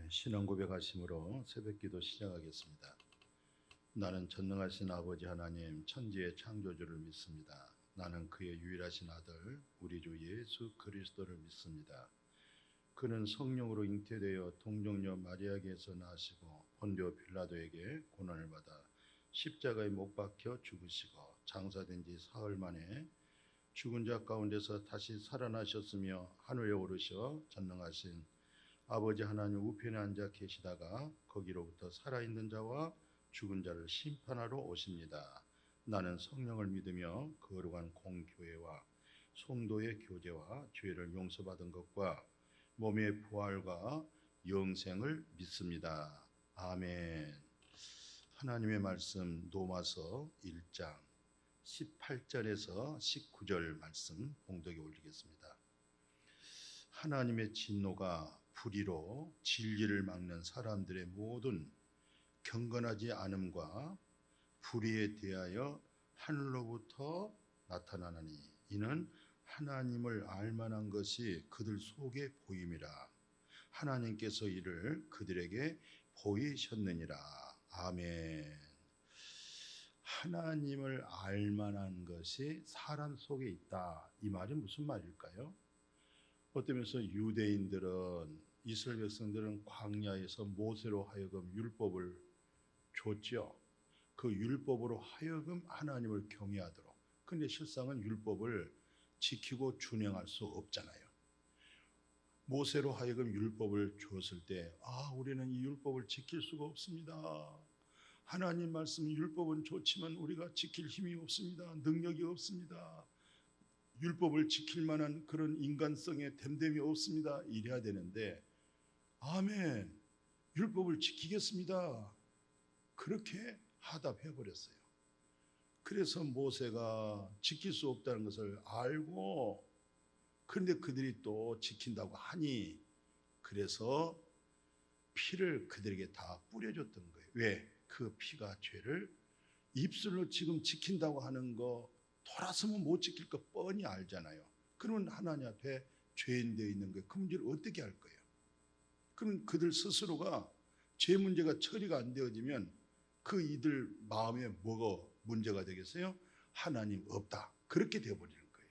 신앙 고백하심으로 새벽기도 시작하겠습니다. 나는 전능하신 아버지 하나님 천지의 창조주를 믿습니다. 나는 그의 유일하신 아들 우리 주 예수 그리스도를 믿습니다. 그는 성령으로 잉태되어 동정녀 마리아에게서 나시고 본디오 빌라도에게 고난을 받아 십자가에 못 박혀 죽으시고 장사된 지 사흘 만에 죽은 자 가운데서 다시 살아나셨으며 하늘에 오르셔 전능하신 아버지 하나님 우편에 앉아 계시다가 거기로부터 살아있는 자와 죽은 자를 심판하러 오십니다. 나는 성령을 믿으며 거룩한 공교회와 성도의 교제와 죄를 용서받은 것과 몸의 부활과 영생을 믿습니다. 아멘. 하나님의 말씀 로마서 1장 18절에서 19절 말씀 봉독에 올리겠습니다. 하나님의 진노가 불의로 진리를 막는 사람들의 모든 경건하지 않음과 불의에 대하여 하늘로부터 나타나나니 이는 하나님을 알만한 것이 그들 속에 보임이라. 하나님께서 이를 그들에게 보이셨느니라. 아멘. 하나님을 알만한 것이 사람 속에 있다. 이 말이 무슨 말일까요? 어쩌면서 유대인들은 이스라엘 백성들은 광야에서 모세로 하여금 율법을 줬죠. 그 율법으로 하여금 하나님을 경외하도록. 근데 실상은 율법을 지키고 준행할 수 없잖아요. 모세로 하여금 율법을 줬을 때 우리는 이 율법을 지킬 수가 없습니다. 하나님 말씀 율법은 좋지만 우리가 지킬 힘이 없습니다. 능력이 없습니다. 율법을 지킬 만한 그런 인간성의 됨됨이 없습니다. 이래야 되는데 아멘, 율법을 지키겠습니다. 그렇게 하답해 버렸어요. 그래서 모세가 지킬 수 없다는 것을 알고 그런데 그들이 또 지킨다고 하니 그래서 피를 그들에게 다 뿌려줬던 거예요. 왜? 그 피가 죄를 입술로 지금 지킨다고 하는 거 돌아서면 못 지킬 거 뻔히 알잖아요. 그러면 하나님 앞에 죄인 되어 있는 거예요. 그 문제를 어떻게 할 거예요? 그럼 그들 스스로가 죄 문제가 처리가 안 되어지면 그 이들 마음에 뭐가 문제가 되겠어요? 하나님 없다. 그렇게 되어버리는 거예요.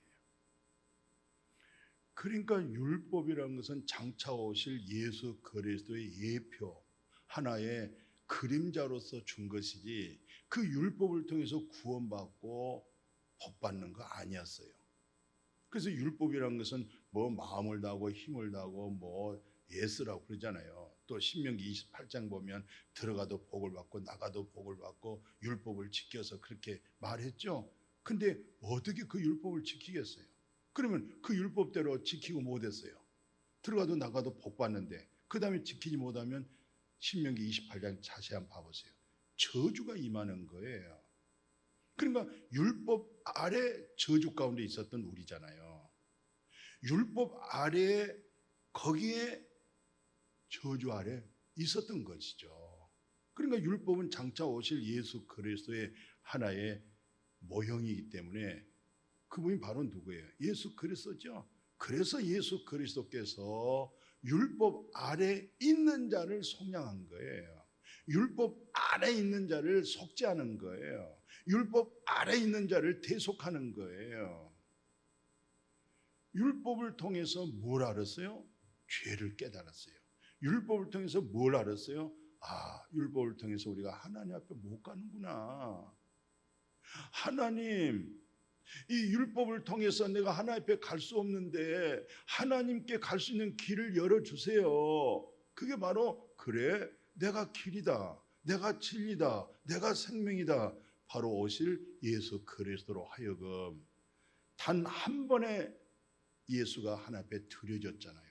그러니까 율법이라는 것은 장차 오실 예수 그리스도의 예표, 하나의 그림자로서 준 것이지 그 율법을 통해서 구원받고 복받는 거 아니었어요. 그래서 율법이라는 것은 뭐 마음을 다하고 힘을 다하고 뭐 예스라고 그러잖아요. 또 신명기 28장 보면 들어가도 복을 받고 나가도 복을 받고 율법을 지켜서 그렇게 말했죠. 근데 어떻게 그 율법을 지키겠어요? 그러면 그 율법대로 지키고 못했어요. 들어가도 나가도 복 받는데 그 다음에 지키지 못하면 신명기 28장 자세히 봐보세요. 저주가 임하는 거예요. 그러니까 율법 아래 저주 가운데 있었던 우리잖아요. 율법 아래 거기에 저주 아래 있었던 것이죠. 그러니까 율법은 장차 오실 예수 그리스도의 하나의 모형이기 때문에 그분이 바로 누구예요? 예수 그리스도죠. 그래서 예수 그리스도께서 율법 아래 있는 자를 속량한 거예요. 율법 아래 있는 자를 속죄하는 거예요. 율법 아래 있는 자를 대속하는 거예요. 율법을 통해서 뭘 알았어요? 죄를 깨달았어요. 율법을 통해서 뭘 알았어요? 율법을 통해서 우리가 하나님 앞에 못 가는구나. 하나님, 이 율법을 통해서 내가 하나님 앞에 갈 수 없는데 하나님께 갈 수 있는 길을 열어주세요. 그게 바로 그래, 내가 길이다, 내가 진리다, 내가 생명이다. 바로 오실 예수 그리스도로 하여금 단 한 번에 예수가 하나님 앞에 드려졌잖아요.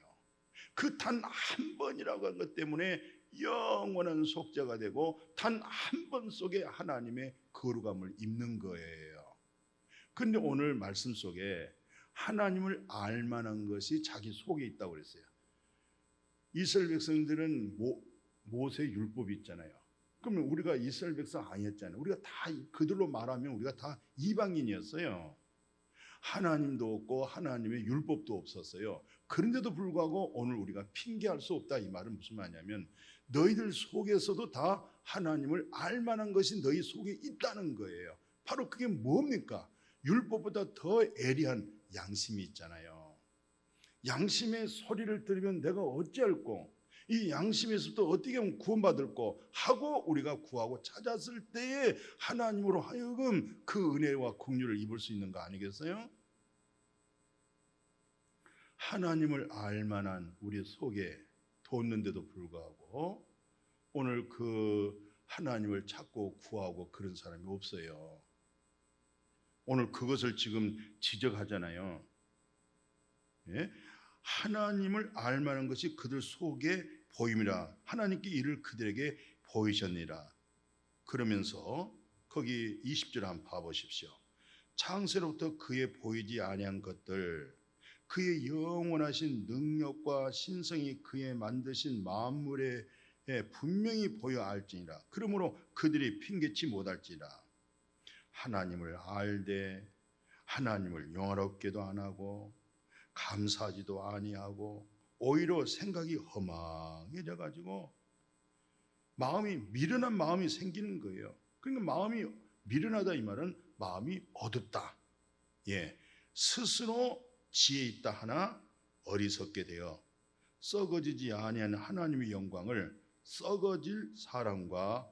그 단 한 번이라고 한 것 때문에 영원한 속죄가 되고 단 한 번 속에 하나님의 거룩함을 입는 거예요. 그런데 오늘 말씀 속에 하나님을 알만한 것이 자기 속에 있다고 그랬어요. 이스라엘 백성들은 모세 율법이 있잖아요. 그러면 우리가 이스라엘 백성 아니었잖아요. 우리가 다 그들로 말하면 우리가 다 이방인이었어요. 하나님도 없고 하나님의 율법도 없었어요. 그런데도 불구하고 오늘 우리가 핑계할 수 없다, 이 말은 무슨 말이냐면 너희들 속에서도 다 하나님을 알만한 것이 너희 속에 있다는 거예요. 바로 그게 뭡니까? 율법보다 더 애리한 양심이 있잖아요. 양심의 소리를 들으면 내가 어찌할꼬, 이 양심에서도 어떻게 하면 구원받을꼬 하고 우리가 구하고 찾았을 때에 하나님으로 하여금 그 은혜와 긍휼을 입을 수 있는 거 아니겠어요? 하나님을 알만한 우리 속에 뒀는데도 불구하고 오늘 그 하나님을 찾고 구하고 그런 사람이 없어요. 오늘 그것을 지금 지적하잖아요. 예? 하나님을 알만한 것이 그들 속에 보임이라 하나님께 이를 그들에게 보이셨니라. 그러면서 거기 20절 한번 봐보십시오. 창세로부터 그의 보이지 아니한 것들, 그의 영원하신 능력과 신성이 그의 만드신 만물에 분명히 보여 알지니라. 그러므로 그들이 핑계치 못할지라. 하나님을 알되 하나님을 영화롭게도 안 하고 감사하지도 아니하고 오히려 생각이 허망해져 가지고 마음이 미련한 마음이 생기는 거예요. 그러니까 마음이 미련하다 이 말은 마음이 어둡다. 예, 스스로 지혜 있다 하나 어리석게 되어 썩어지지 아니하는 하나님의 영광을 썩어질 사람과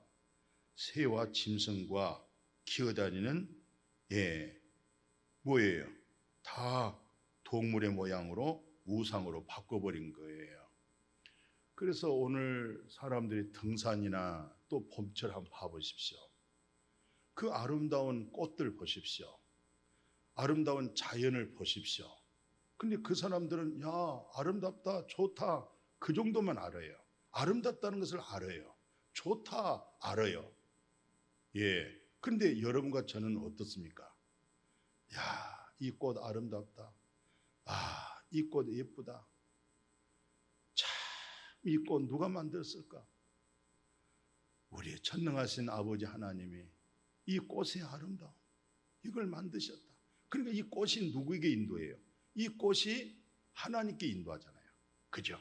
새와 짐승과 기어다니는 뭐예요? 다 동물의 모양으로 우상으로 바꿔버린 거예요. 그래서 오늘 사람들이 등산이나 또 봄철 한번 봐보십시오. 그 아름다운 꽃들 보십시오. 아름다운 자연을 보십시오. 근데 그 사람들은 야, 아름답다, 좋다, 그 정도만 알아요. 아름답다는 것을 알아요. 좋다 알아요. 예. 근데 여러분과 저는 어떻습니까? 야, 이 꽃 아름답다. 아, 이 꽃 예쁘다. 참, 이 꽃 누가 만들었을까? 우리의 전능하신 아버지 하나님이 이 꽃의 아름다움, 이걸 만드셨다. 그러니까 이 꽃이 누구에게 인도해요? 이 꽃이 하나님께 인도하잖아요. 그죠?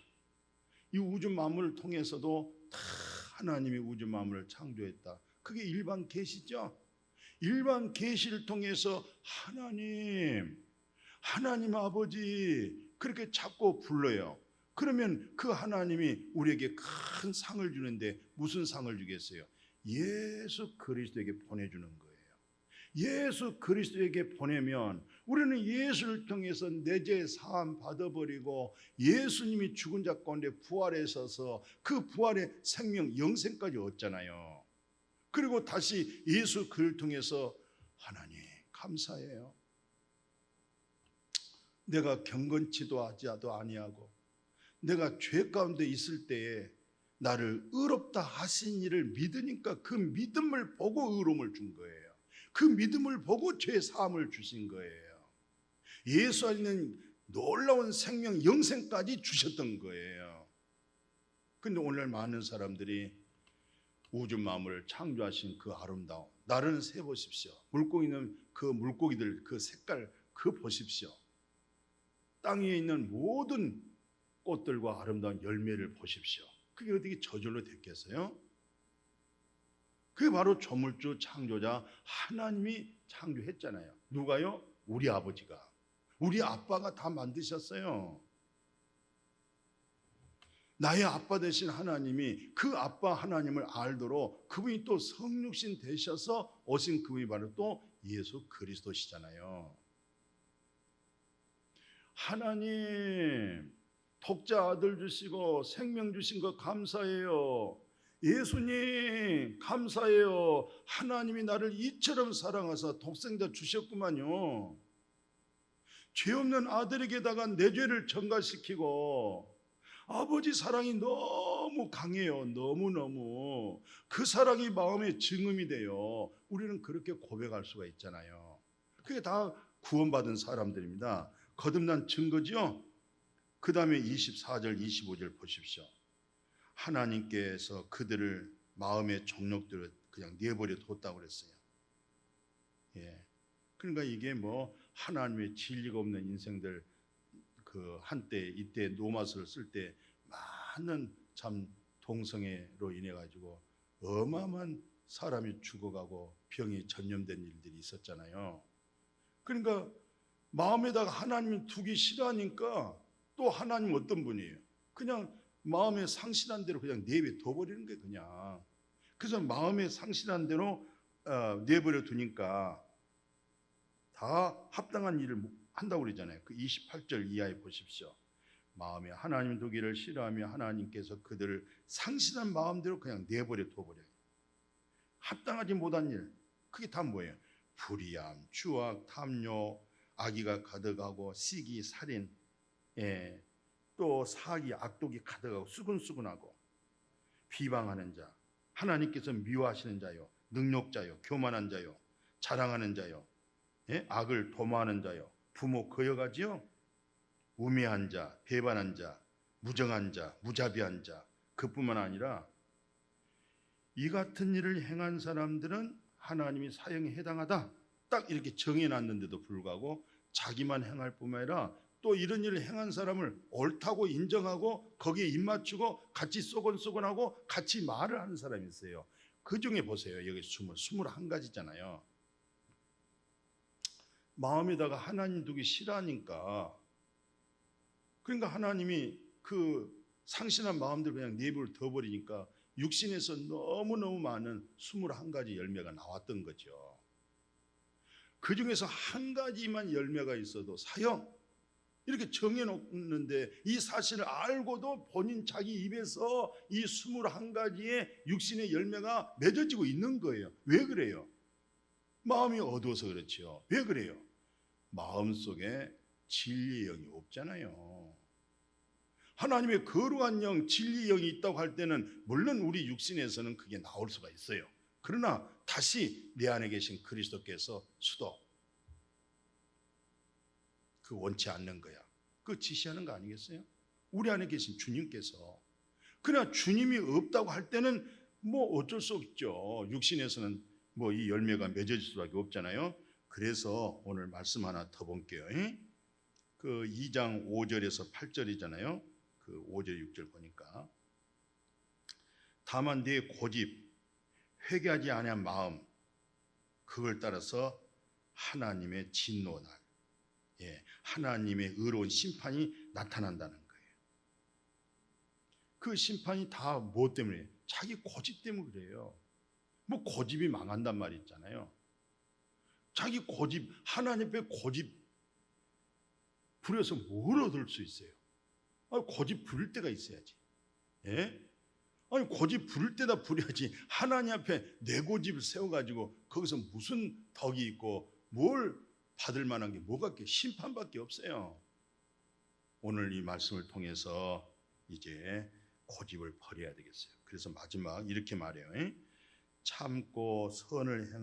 이 우주 만물을 통해서도 다 하나님이 우주 만물을 창조했다. 그게 일반 계시죠? 일반 계시를 통해서 하나님 아버지 그렇게 자꾸 불러요. 그러면 그 하나님이 우리에게 큰 상을 주는데 무슨 상을 주겠어요? 예수 그리스도에게 보내주는 거예요. 예수 그리스도에게 보내면 우리는 예수를 통해서 내 죄 사함 받아버리고 예수님이 죽은 자 가운데 부활하셔서 그 부활의 생명 영생까지 얻잖아요. 그리고 다시 예수 그를 통해서 하나님 감사해요. 내가 경건치도 하지도 아니하고 내가 죄 가운데 있을 때에 나를 의롭다 하신 이를 믿으니까 그 믿음을 보고 의로움을 준 거예요. 그 믿음을 보고 죄 사함을 주신 거예요. 예수 안에 있는 놀라운 생명 영생까지 주셨던 거예요. 근데 오늘 많은 사람들이 우주 만물을 창조하신 그 아름다움, 나를 새 보십시오. 물고기 있는 그 물고기들 그 색깔 그 보십시오. 땅 위에 있는 모든 꽃들과 아름다운 열매를 보십시오. 그게 어떻게 저절로 됐겠어요? 그게 바로 조물주 창조자 하나님이 창조했잖아요. 누가요? 우리 아버지가, 우리 아빠가 다 만드셨어요. 나의 아빠 되신 하나님이 그 아빠 하나님을 알도록 그분이 또 성육신 되셔서 오신 그분이 바로 또 예수 그리스도시잖아요. 하나님 독자 아들 주시고 생명 주신 거 감사해요. 예수님 감사해요. 하나님이 나를 이처럼 사랑하사 독생자 주셨구만요. 죄 없는 아들에게다가 내 죄를 전가시키고 아버지 사랑이 너무 강해요. 너무너무 그 사랑이 마음에 증음이 돼요. 우리는 그렇게 고백할 수가 있잖아요. 그게 다 구원받은 사람들입니다. 거듭난 증거죠. 그 다음에 24절 25절 보십시오. 하나님께서 그들을 마음의 정욕들을 그냥 내버려 뒀다고 그랬어요. 예. 그러니까 이게 뭐 하나님의 진리가 없는 인생들 그 한때 이때 노마스를 쓸 때 많은 참 동성애로 인해 가지고 어마어마한 사람이 죽어가고 병이 전염된 일들이 있었잖아요. 그러니까 마음에다가 하나님을 두기 싫어하니까 또 하나님 어떤 분이에요? 그냥 마음에 상실한 대로 그냥 내버려 버리는 거예요, 그냥. 그래서 마음에 상실한 대로 내버려 두니까 다 합당한 일을 한다고 그러잖아요. 그 28절 이하에 보십시오. 마음에 하나님 두기를 싫어하며 하나님께서 그들을 상실한 마음대로 그냥 내버려 둬버려요. 합당하지 못한 일, 그게 다 뭐예요? 불의함, 추악, 탐욕, 악의가 가득하고 시기, 살인, 또 사기, 악독이 가득하고 수근수근하고 비방하는 자, 하나님께서 미워하시는 자요, 능력자요, 교만한 자요, 자랑하는 자요, 악을 도모하는 자요, 부모 거역하지요, 우매한 자, 배반한 자, 무정한 자, 무자비한 자, 그뿐만 아니라 이 같은 일을 행한 사람들은 하나님이 사형에 해당하다 딱 이렇게 정해놨는데도 불구하고 자기만 행할 뿐만 아니라 또 이런 일을 행한 사람을 옳다고 인정하고 거기에 입맞추고 같이 쏘곤쏘곤하고 같이 말을 하는 사람이 있어요. 그 중에 보세요. 여기 21가지잖아요. 마음에다가 하나님 두기 싫어하니까, 그러니까 하나님이 그 상실한 마음들 그냥 내버려 둬버리니까 육신에서 너무너무 많은 21가지 열매가 나왔던 거죠. 그 중에서 한 가지만 열매가 있어도 사형 이렇게 정해놓는데 이 사실을 알고도 본인 자기 입에서 이 21가지의 육신의 열매가 맺어지고 있는 거예요. 왜 그래요? 마음이 어두워서 그렇죠. 왜 그래요? 마음속에 진리의 영이 없잖아요. 하나님의 거룩한 영, 진리의 영이 있다고 할 때는 물론 우리 육신에서는 그게 나올 수가 있어요. 그러나 다시 내 안에 계신 그리스도께서 수도 그 원치 않는 거야. 그 지시하는 거 아니겠어요? 우리 안에 계신 주님께서. 그러나 주님이 없다고 할 때는 뭐 어쩔 수 없죠. 육신에서는 뭐 이 열매가 맺어질 수밖에 없잖아요. 그래서 오늘 말씀 하나 더 볼게요. 그 2장 5절에서 8절이잖아요. 그 5절 6절 보니까 다만 네 고집 회개하지 아니한 마음 그걸 따라서 하나님의 진노 날, 하나님의 의로운 심판이 나타난다는 거예요. 그 심판이 다 뭐 때문에? 자기 고집 때문에 그래요. 뭐 고집이 망한단 말이 있잖아요. 자기 고집, 하나님 앞에 고집 부려서 뭘 얻을 수 있어요? 고집 부릴 때가 있어야지. 아니 고집 부릴 때다 부려야지. 하나님 앞에 내 고집을 세워가지고 거기서 무슨 덕이 있고 뭘 받을 만한 게 뭐가 있게? 심판밖에 없어요. 오늘 이 말씀을 통해서 이제 고집을 버려야 되겠어요. 그래서 마지막 이렇게 말해요. 참고 선을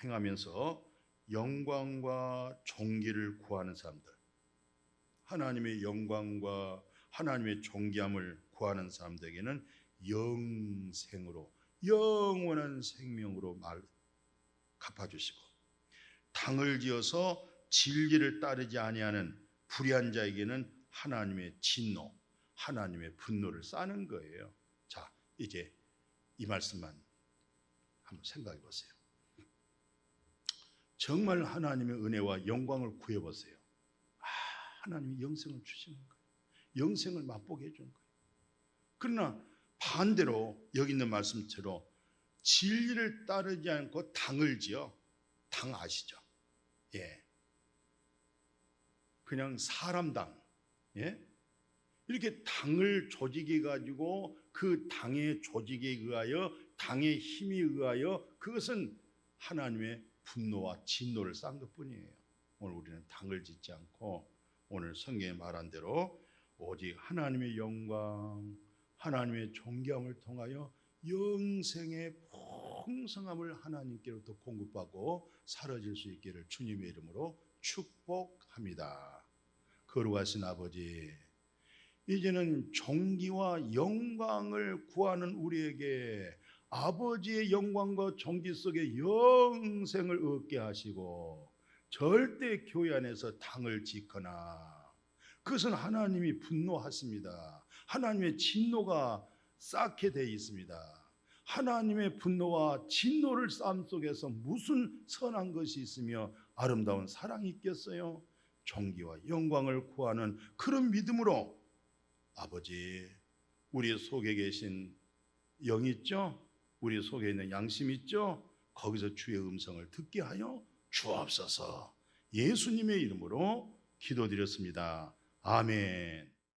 행하면서 영광과 존귀를 구하는 사람들, 하나님의 영광과 하나님의 존귀함을 구하는 사람들에게는 영생으로 영원한 생명으로 갚아주시고, 당을 지어서 진리를 따르지 아니하는 불의한 자에게는 하나님의 진노, 하나님의 분노를 쌓는 거예요. 자, 이제 이 말씀만 한번 생각해 보세요. 정말 하나님의 은혜와 영광을 구해보세요. 하나님이 영생을 주시는 거예요. 영생을 맛보게 해주는 거예요. 그러나 반대로 여기 있는 말씀처럼 진리를 따르지 않고 당을 지어, 당 아시죠? 그냥 사람당, 이렇게 당을 조직해 가지고 그 당의 조직에 의하여, 당의 힘에 의하여 그것은 하나님의 분노와 진노를 쌓은 것뿐이에요. 오늘 우리는 당을 짓지 않고 오늘 성경에 말한 대로 오직 하나님의 영광, 하나님의 존귀함을 통하여 영생의 풍성함을 하나님께로부터 공급하고 사라질 수 있기를 주님의 이름으로 축복합니다. 거룩하신 아버지, 이제는 존귀와 영광을 구하는 우리에게 아버지의 영광과 존귀 속에 영생을 얻게 하시고 절대 교회 안에서 당을 짓거나, 그것은 하나님이 분노하십니다. 하나님의 진노가 쌓게 돼 있습니다. 하나님의 분노와 진노를 삶 속에서 무슨 선한 것이 있으며 아름다운 사랑이 있겠어요? 존귀와 영광을 구하는 그런 믿음으로, 아버지, 우리 속에 계신 영 있죠? 우리 속에 있는 양심 있죠? 거기서 주의 음성을 듣게 하여 주옵소서. 예수님의 이름으로 기도드렸습니다. 아멘.